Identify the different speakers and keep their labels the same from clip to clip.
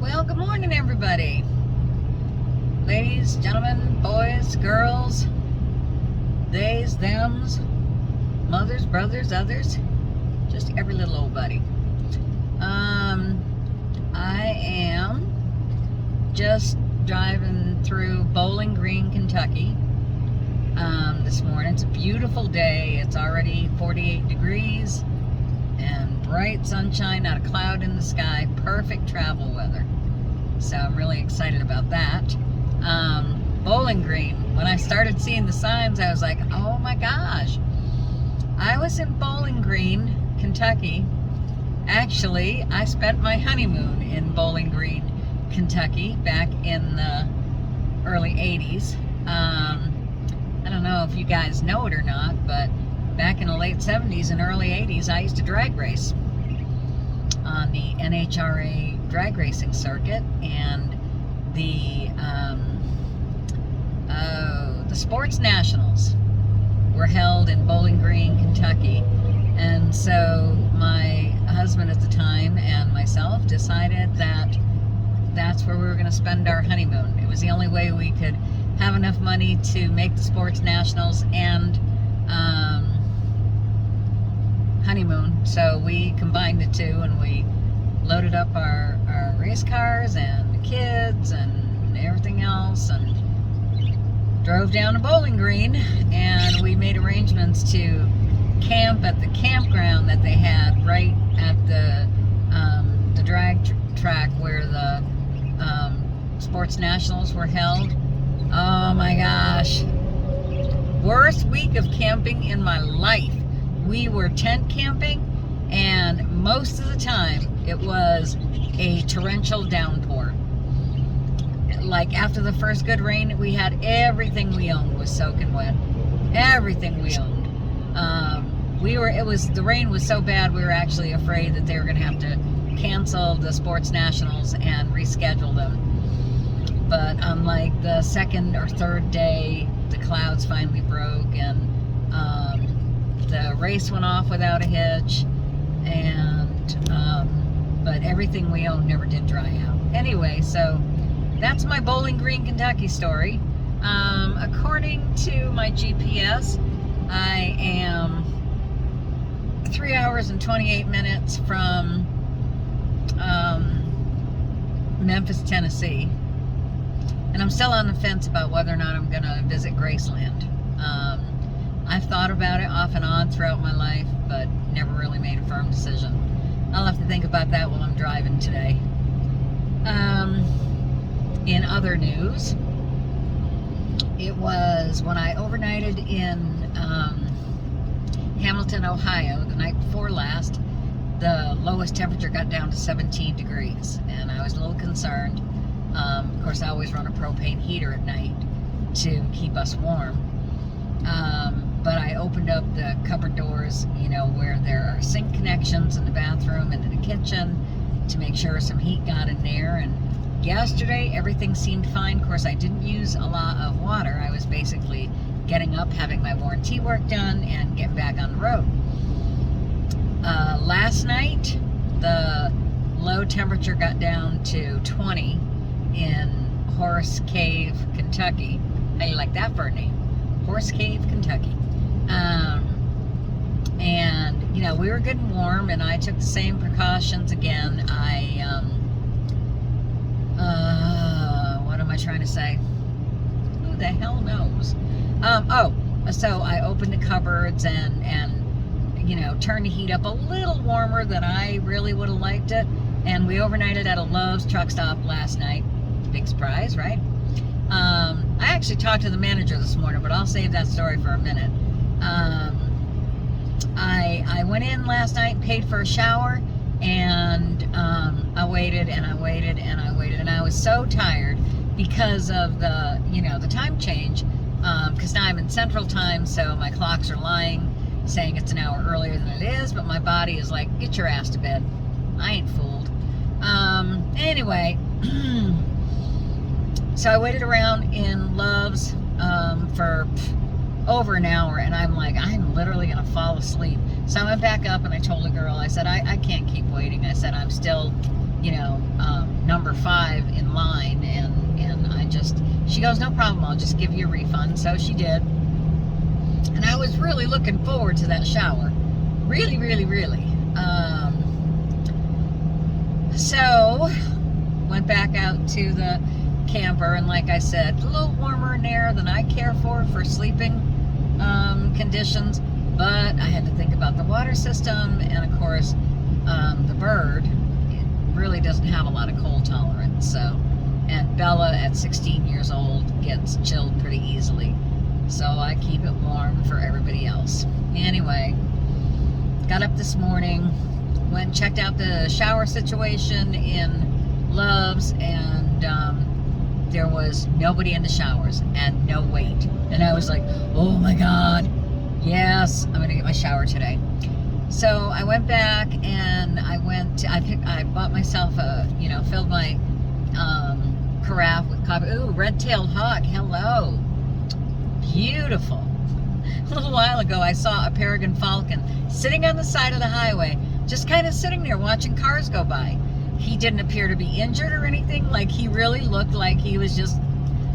Speaker 1: Well, good morning, everybody. Ladies, gentlemen, boys, girls, theys, thems, mothers, brothers, others, just every little old buddy. I am just driving through Bowling Green, Kentucky this morning. It's a beautiful day. It's already 48 degrees and bright sunshine, not a cloud in the sky. Perfect travel weather. So I'm really excited about that. Bowling Green, when I started seeing the signs, I was like, oh my gosh. I was in Bowling Green, Kentucky. Actually, I spent my honeymoon in Bowling Green, Kentucky back in the early 80s. I don't know if you guys know it or not, but back in the late 70s and early 80s, I used to drag race on the NHRA drag racing circuit, and the sports nationals were held in Bowling Green, Kentucky. And so my husband at the time and myself decided that that's where we were going to spend our honeymoon. It was the only way we could have enough money to make the sports nationals and honeymoon. So we combined the two, and we loaded up our race cars and the kids and everything else, and drove down to Bowling Green, and we made arrangements to camp at the campground that they had right at the drag track where the sports nationals were held. Oh my gosh, worst week of camping in my life. We were tent camping, and most of the time it was a torrential downpour. Like after the first good rain we had, everything we owned was soaking wet. Everything we owned. The rain was so bad we were actually afraid that they were going to have to cancel the sports nationals and reschedule them. But on like the second or third day, the clouds finally broke, and the race went off without a hitch, and but everything we owned never did dry out. Anyway, so that's my Bowling Green, Kentucky story. According to my GPS, I am 3 hours and 28 minutes from Memphis, Tennessee. And I'm still on the fence about whether or not I'm going to visit Graceland. I've thought about it off and on throughout my life, but never really made a firm decision. I'll have to think about that while I'm driving today. In other news, it was when I overnighted in Hamilton, Ohio, the night before last. The lowest temperature got down to 17 degrees, and I was a little concerned. Of course, I always run a propane heater at night to keep us warm. But I opened up the cupboard doors, where there are sink connections in the bathroom and in the kitchen, to make sure some heat got in there. And yesterday, everything seemed fine. Of course, I didn't use a lot of water. I was basically getting up, having my warranty work done, and getting back on the road. Last night, the low temperature got down to 20 in Horse Cave, Kentucky. How do you like that for a name? Horse Cave, Kentucky. And, we were good and warm, and I took the same precautions again. What am I trying to say? Who the hell knows? So I opened the cupboards and turned the heat up a little warmer than I really would have liked it. And we overnighted at a Love's truck stop last night. Big surprise, right? I actually talked to the manager this morning, but I'll save that story for a minute. I went in last night, paid for a shower, and I waited and I waited and I waited, and I was so tired because of the time change, because now I'm in Central Time, so my clocks are lying, saying it's an hour earlier than it is, but my body is like, get your ass to bed. I ain't fooled. Anyway, so I waited around in Love's for over an hour, and I'm like, I'm literally gonna fall asleep. So I went back up and I told the girl, I said, I can't keep waiting. I said, I'm still, number 5 She goes, no problem, I'll just give you a refund. So she did. And I was really looking forward to that shower. Really, really, really. So, went back out to the camper, and like I said, a little warmer in there than I care for sleeping conditions. But I had to think about the water system, and of course, the bird, it really doesn't have a lot of cold tolerance. So, and Bella at 16 years old gets chilled pretty easily. So I keep it warm for everybody else. Anyway, got up this morning, went and checked out the shower situation in Love's, and there was nobody in the showers and no wait. And I was like, oh my God, yes, I'm gonna get my shower today. So I went back and I bought myself filled my carafe with coffee. Ooh, red-tailed hawk, hello. Beautiful. A little while ago, I saw a peregrine falcon sitting on the side of the highway, just kind of sitting there watching cars go by. He didn't appear to be injured or anything. Like, he really looked like he was just,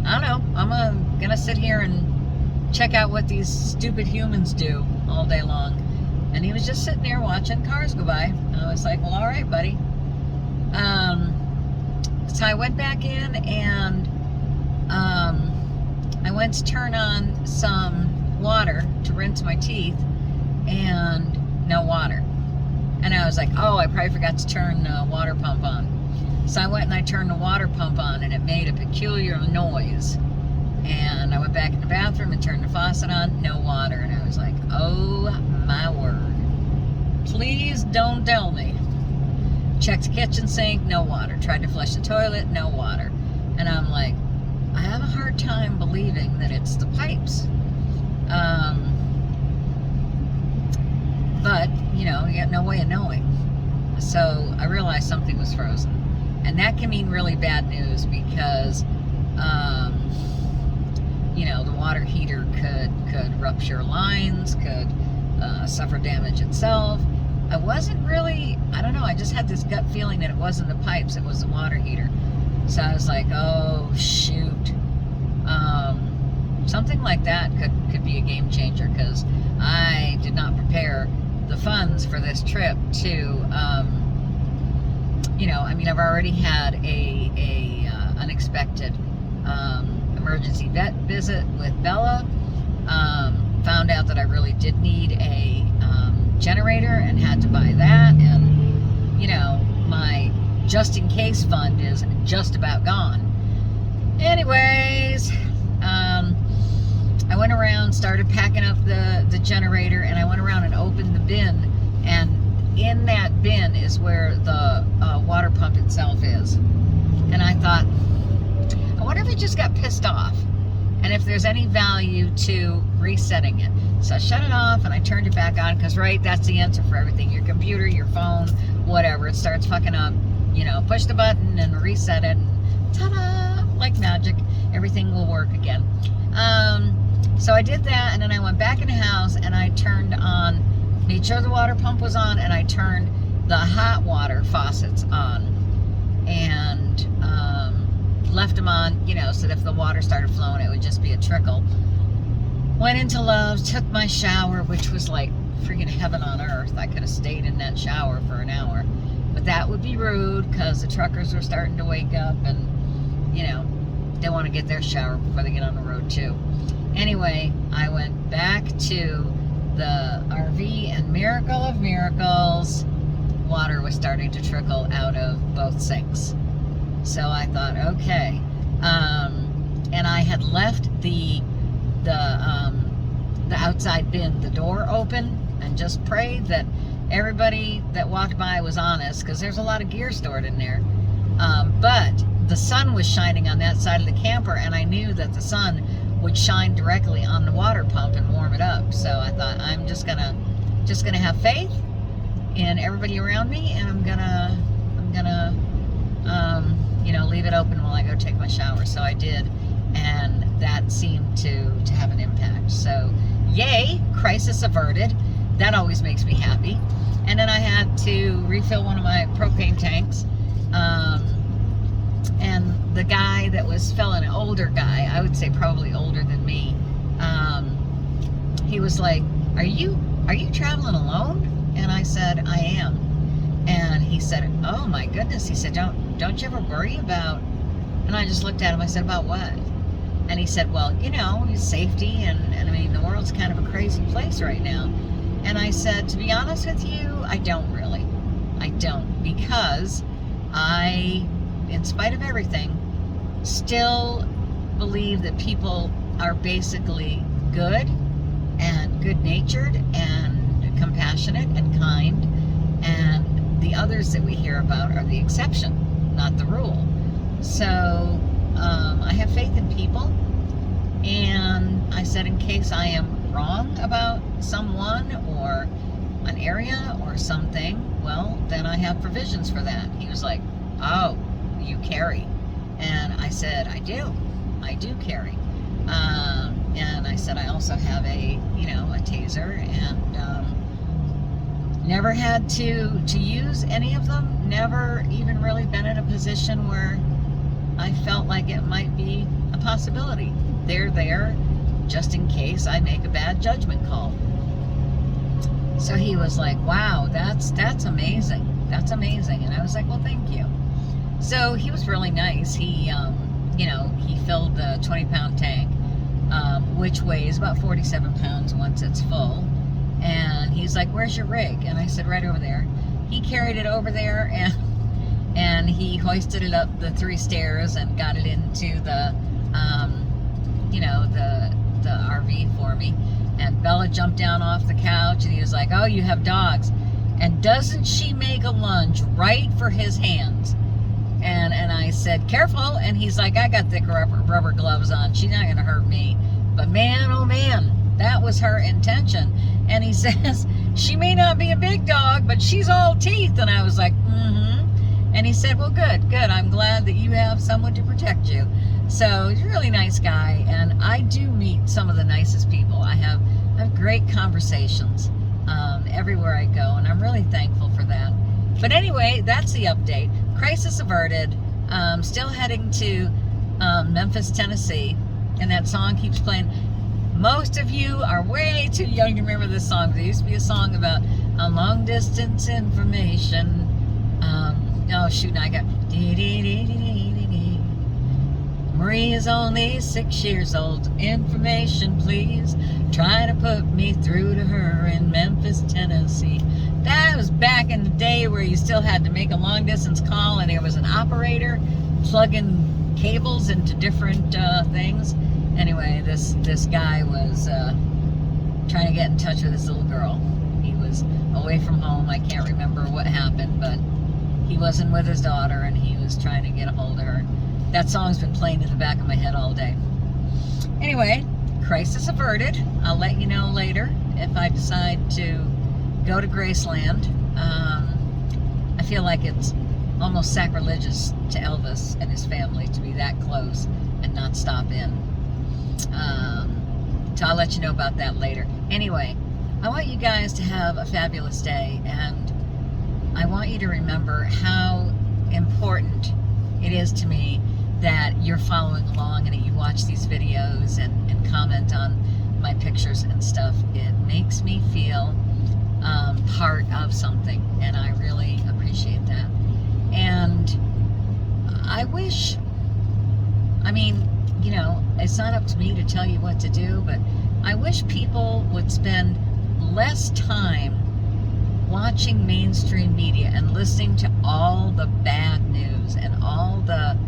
Speaker 1: I don't know, I'm gonna sit here and check out what these stupid humans do all day long. And he was just sitting there watching cars go by. I was like, well, all right, buddy. So I went back in and I went to turn on some water to rinse my teeth, and no water. And I was like, oh, I probably forgot to turn the water pump on. So I went and I turned the water pump on, and it made a peculiar noise. And I went back in the bathroom and turned the faucet on, no water. And I was like, oh my word. Please don't tell me. Checked the kitchen sink, no water. Tried to flush the toilet, no water. And I'm like, I have a hard time believing that it's the pipes. But, you got no way of knowing. So I realized something was frozen. And that can mean really bad news because, the water heater could rupture lines, could suffer damage itself. I wasn't really, I don't know, I just had this gut feeling that it wasn't the pipes, it was the water heater. So I was like, oh, shoot. Something like that could be a game changer, because I did not prepare the funds for this trip to, I've already had a unexpected emergency vet visit with Bella. Found out that I really did need a generator and had to buy that, and my just in case fund is just about gone. Anyways, I went around, started packing up the generator, and I went around and opened the bin, and in that bin is where the water pump itself is. And I thought, I wonder if it just got pissed off, and if there's any value to resetting it. So I shut it off and I turned it back on, because that's the answer for everything. Your computer, your phone, whatever, it starts fucking up, push the button and reset it, and ta-da, like magic, everything will work again. So I did that, and then I went back in the house and I made sure the water pump was on, and I turned the hot water faucets on, and left them on, so that if the water started flowing, it would just be a trickle. Went into Love's, took my shower, which was like freaking heaven on earth. I could have stayed in that shower for an hour, but that would be rude, because the truckers were starting to wake up, and they want to get their shower before they get on the road too. Anyway, I went back to the RV, and miracle of miracles, water was starting to trickle out of both sinks. So I thought, okay. And I had left the outside bin, the door open, and just prayed that everybody that walked by was honest, because there's a lot of gear stored in there. But the sun was shining on that side of the camper, and I knew that the sun would shine directly on the water pump and warm it up. So I thought, I'm just gonna have faith in everybody around me, and I'm gonna leave it open while I go take my shower. So I did, and that seemed to have an impact. So yay, crisis averted. That always makes me happy. And then I had to refill one of my propane tanks, and the guy that was filling, an older guy, I would say probably older than me, he was like, are you traveling alone? And I said, I am. And he said, oh my goodness. He said, don't you ever worry about, and I just looked at him, I said, about what? And he said, well, you know, safety, and I mean, the world's kind of a crazy place right now. And I said, to be honest with you, I don't really. I don't, because I, in spite of everything, still believe that people are basically good and good-natured and compassionate and kind, and the others that we hear about are the exception, not the rule. So I have faith in people, and I said, in case I am wrong about someone or an area or something, well, then I have provisions for that. He was like, oh, you carry? And I said, I do carry. And I said, I also have a taser, and never had to use any of them. Never even really been in a position where I felt like it might be a possibility. They're there just in case I make a bad judgment call. So he was like, wow, that's amazing. That's amazing. And I was like, well, thank you. So he was really nice. He, he filled the 20-pound tank, which weighs about 47 pounds once it's full. And he's like, where's your rig? And I said, right over there. He carried it over there, and he hoisted it up the 3 stairs and got it into the, the RV for me. And Bella jumped down off the couch, and he was like, oh, you have dogs. And doesn't she make a lunge right for his hands? And I said, careful. And he's like, I got thick rubber gloves on. She's not going to hurt me. But man, oh man, that was her intention. And he says, she may not be a big dog, but she's all teeth. And I was like, mm-hmm. And he said, well, good. I'm glad that you have someone to protect you. So he's a really nice guy. And I do meet some of the nicest people. I have great conversations everywhere I go. And I'm really thankful for that. But anyway, that's the update. Crisis averted. Still heading to Memphis, Tennessee. And that song keeps playing. Most of you are way too young to remember this song. There used to be a song about long distance information. Oh shoot, now I got Marie is only 6 years old. Information, please. Try to put me through to her in Memphis, Tennessee. That was back in the day where you still had to make a long distance call, and there was an operator plugging cables into different things. Anyway, this guy was trying to get in touch with this little girl. He was away from home. I can't remember what happened, but he wasn't with his daughter, and he was trying to get a hold of her. That song's been playing in the back of my head all day. Anyway, crisis averted. I'll let you know later if I decide to go to Graceland. I feel like it's almost sacrilegious to Elvis and his family to be that close and not stop in. So I'll let you know about that later. Anyway, I want you guys to have a fabulous day, and I want you to remember how important it is to me that you're following along and that you watch these videos and comment on my pictures and stuff. It makes me feel part of something, and I really appreciate that. And I wish, it's not up to me to tell you what to do, but I wish people would spend less time watching mainstream media and listening to all the bad news and all the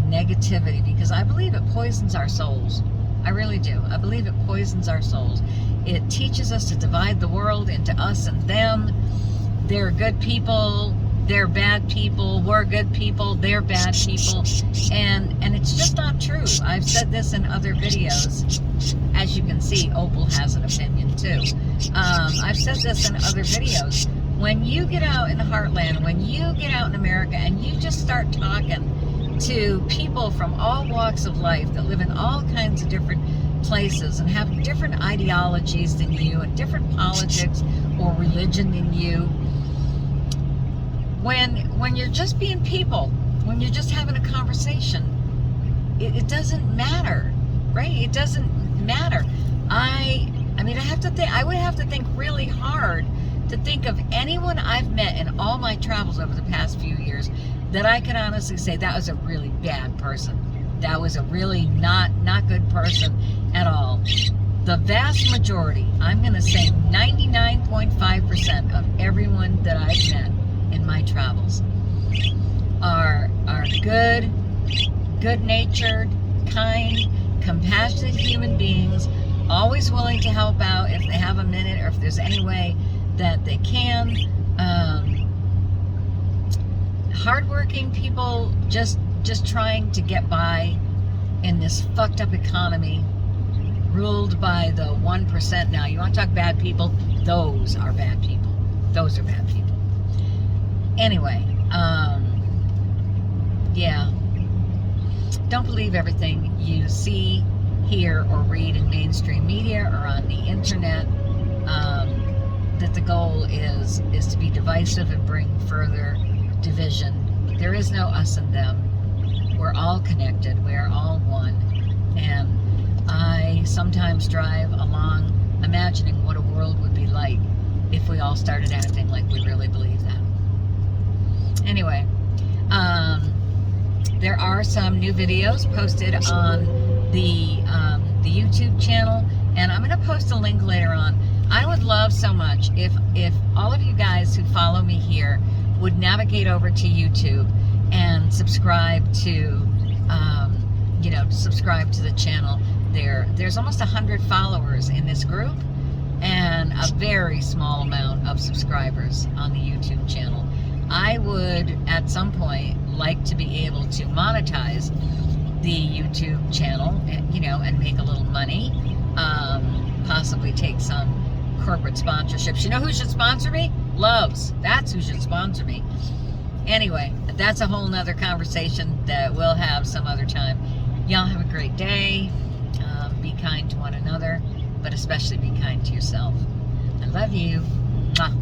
Speaker 1: negativity, because I believe it poisons our souls. I really do. I believe it poisons our souls. It teaches us to divide the world into us and them. They're good people, they're bad people, we're good people, they're bad people, and it's just not true. I've said this in other videos. As you can see, Opal has an opinion too. I've said this in other videos. When you get out in the heartland, when you get out in America and you just start talking to people from all walks of life that live in all kinds of different places and have different ideologies than you and different politics or religion than you, when you're just being people when you're just having a conversation, it doesn't matter, right? It doesn't matter. I mean, I would have to think really hard to think of anyone I've met in all my travels over the past few years that I can honestly say that was a really bad person. That was a really not good person at all. The vast majority, I'm going to say 99.5% of everyone that I've met in my travels are good-natured, kind, compassionate human beings, always willing to help out if they have a minute or if there's any way that they can. Hardworking people just trying to get by in this fucked up economy ruled by the 1%. Now, you want to talk bad people? Those are bad people. Those are bad people. Anyway, yeah. Don't believe everything you see, hear, or read in mainstream media or on the internet. That the goal is to be divisive and bring further division. There is no us and them. We're all connected. We're all one. And I sometimes drive along imagining what a world would be like if we all started acting like we really believe that. Anyway, there are some new videos posted on the YouTube channel, and I'm going to post a link later on. I would love so much if all of you guys who follow me here would navigate over to YouTube and subscribe to subscribe to the channel. There's almost 100 followers in this group and a very small amount of subscribers on the YouTube channel. I would at some point like to be able to monetize the YouTube channel and make a little money, possibly take some corporate sponsorships. You know who should sponsor me? Loves. That's who should sponsor me. Anyway, that's a whole nother conversation that we'll have some other time. Y'all have a great day. Be kind to one another, but especially be kind to yourself. I love you. Mwah.